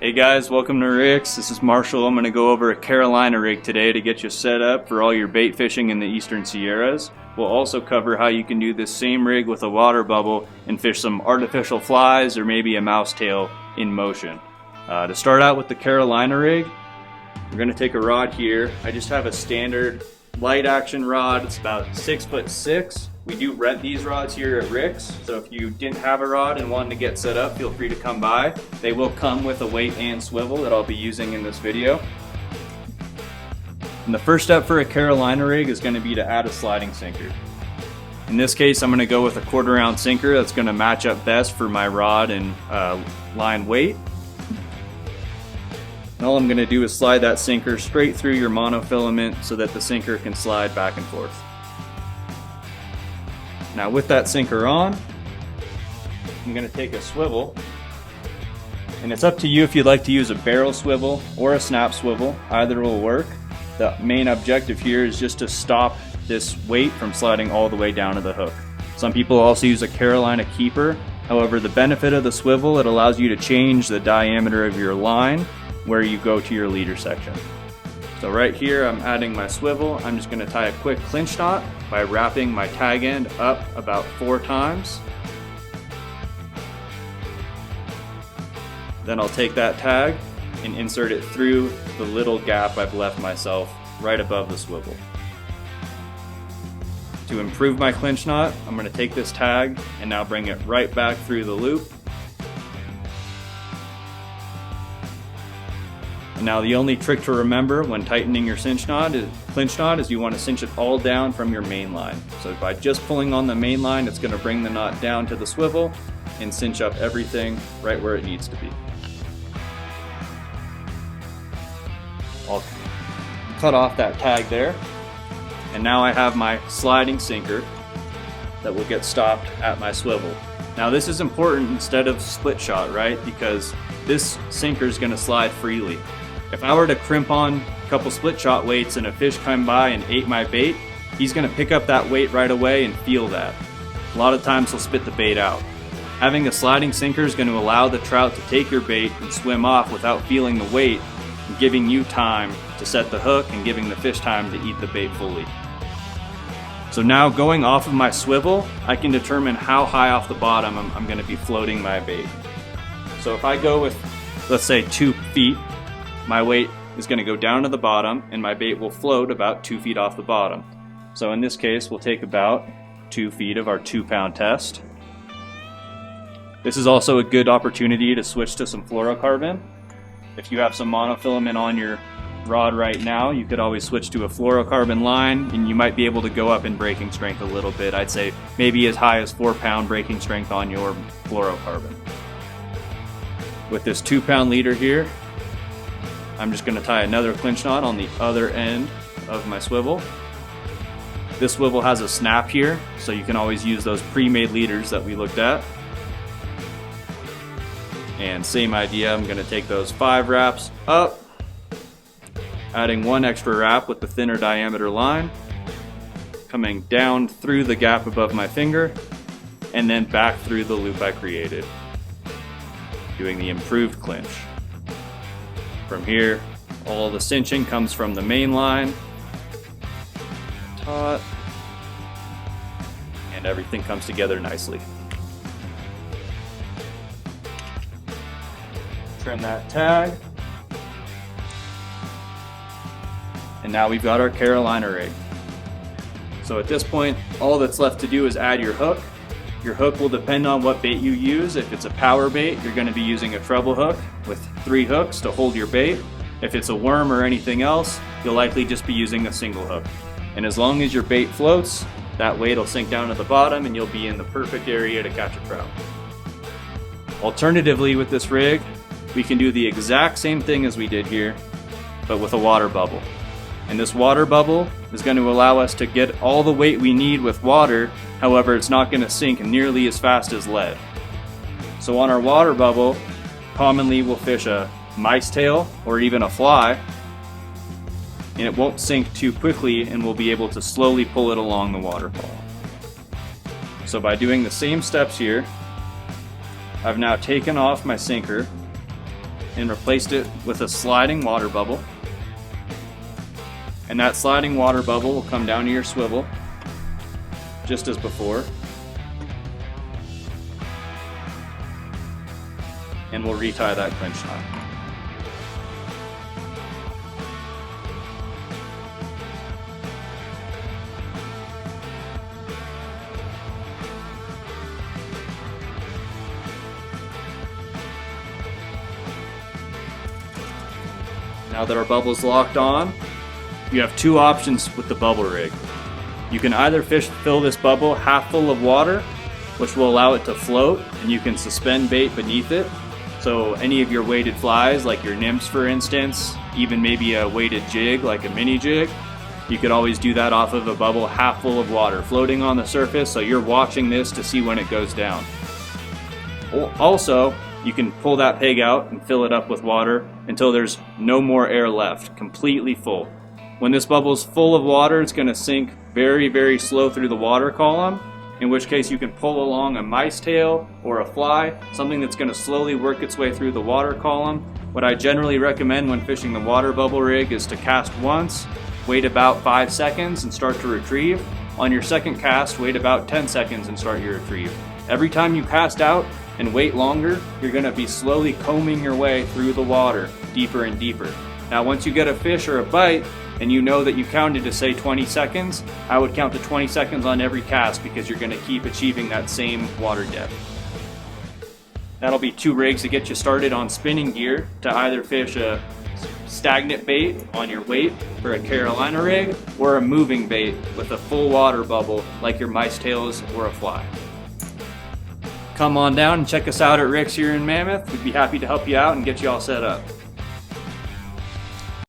Hey guys, welcome to Rick's. This is Marshall. I'm going to go over a Carolina rig today to get you set up for all your bait fishing in the Eastern Sierras. We'll also cover how you can do this same rig with a water bubble and fish some artificial flies or maybe a mouse tail in motion. To start out with the Carolina rig, we're going to take a rod here. I just have a standard light action rod. It's about 6'6". We do rent these rods here at Rick's, so if you didn't have a rod and wanted to get set up, feel free to come by. They will come with a weight and swivel that I'll be using in this video. And the first step for a Carolina rig is going to be to add a sliding sinker. In this case, I'm going to go with a 1/4 ounce sinker. That's going to match up best for my rod and line weight. And all I'm going to do is slide that sinker straight through your monofilament so that the sinker can slide back and forth. Now with that sinker on, I'm going to take a swivel, and it's up to you if you'd like to use a barrel swivel or a snap swivel. Either will work. The main objective here is just to stop this weight from sliding all the way down to the hook. Some people also use a Carolina keeper. However, the benefit of the swivel, it allows you to change the diameter of your line where you go to your leader section. So right here, I'm adding my swivel. I'm just going to tie a quick clinch knot by wrapping my tag end up about 4 times. Then I'll take that tag and insert it through the little gap I've left myself right above the swivel. To improve my clinch knot, I'm going to take this tag and now bring it right back through the loop. And now the only trick to remember when tightening your clinch knot is you want to cinch it all down from your main line. So by just pulling on the main line, it's going to bring the knot down to the swivel and cinch up everything right where it needs to be. I'll cut off that tag there, and now I have my sliding sinker that will get stopped at my swivel. Now this is important instead of split shot, right? Because this sinker is going to slide freely. If I were to crimp on a couple split shot weights and a fish come by and ate my bait, he's going to pick up that weight right away and feel that. A lot of times he'll spit the bait out. Having a sliding sinker is going to allow the trout to take your bait and swim off without feeling the weight, and giving you time to set the hook and giving the fish time to eat the bait fully. So now going off of my swivel, I can determine how high off the bottom I'm going to be floating my bait. So if I go with, let's say, 2 feet, my weight is going to go down to the bottom and my bait will float about 2 feet off the bottom. So in this case, we'll take about 2 feet of our 2-pound test. This is also a good opportunity to switch to some fluorocarbon. If you have some monofilament on your rod right now, you could always switch to a fluorocarbon line and you might be able to go up in breaking strength a little bit. I'd say maybe as high as 4-pound breaking strength on your fluorocarbon. With this 2-pound leader here, I'm just going to tie another clinch knot on the other end of my swivel. This swivel has a snap here, so you can always use those pre-made leaders that we looked at. And same idea, I'm going to take those 5 wraps up, adding 1 extra wrap with the thinner diameter line, coming down through the gap above my finger, and then back through the loop I created, doing the improved clinch. From here, all the cinching comes from the main line, taut, and everything comes together nicely. Trim that tag, and now we've got our Carolina rig. So at this point, all that's left to do is add your hook. Your hook will depend on what bait you use. If it's a power bait, you're going to be using a treble hook with 3 hooks to hold your bait. If it's a worm or anything else, you'll likely just be using a single hook. And as long as your bait floats, that weight will sink down to the bottom and you'll be in the perfect area to catch a trout. Alternatively, with this rig, we can do the exact same thing as we did here, but with a water bubble. And this water bubble is going to allow us to get all the weight we need with water. However, it's not going to sink nearly as fast as lead. So on our water bubble, commonly we'll fish a mice tail or even a fly, and it won't sink too quickly and we'll be able to slowly pull it along the waterfall. So by doing the same steps here, I've now taken off my sinker and replaced it with a sliding water bubble. And that sliding water bubble will come down to your swivel, just as before. And we'll retie that clinch knot. Now that our bubble's locked on, you have two options with the bubble rig. You can either fill this bubble half full of water, which will allow it to float, and you can suspend bait beneath it. So any of your weighted flies, like your nymphs for instance, even maybe a weighted jig like a mini jig, you could always do that off of a bubble half full of water floating on the surface, so you're watching this to see when it goes down. Also, you can pull that peg out and fill it up with water until there's no more air left, completely full. When this bubble's full of water, it's going to sink very, very slow through the water column, in which case you can pull along a mice tail or a fly, something that's going to slowly work its way through the water column. What I generally recommend when fishing the water bubble rig is to cast once, wait about 5 seconds and start to retrieve. On your second cast, wait about 10 seconds and start your retrieve. Every time you cast out and wait longer, you're going to be slowly combing your way through the water deeper and deeper. Now once you get a fish or a bite and you know that you counted to say 20 seconds, I would count to 20 seconds on every cast because you're going to keep achieving that same water depth. That'll be 2 rigs to get you started on spinning gear to either fish a stagnant bait on your weight for a Carolina rig or a moving bait with a full water bubble like your mice tails or a fly. Come on down and check us out at Rick's here in Mammoth. We'd be happy to help you out and get you all set up.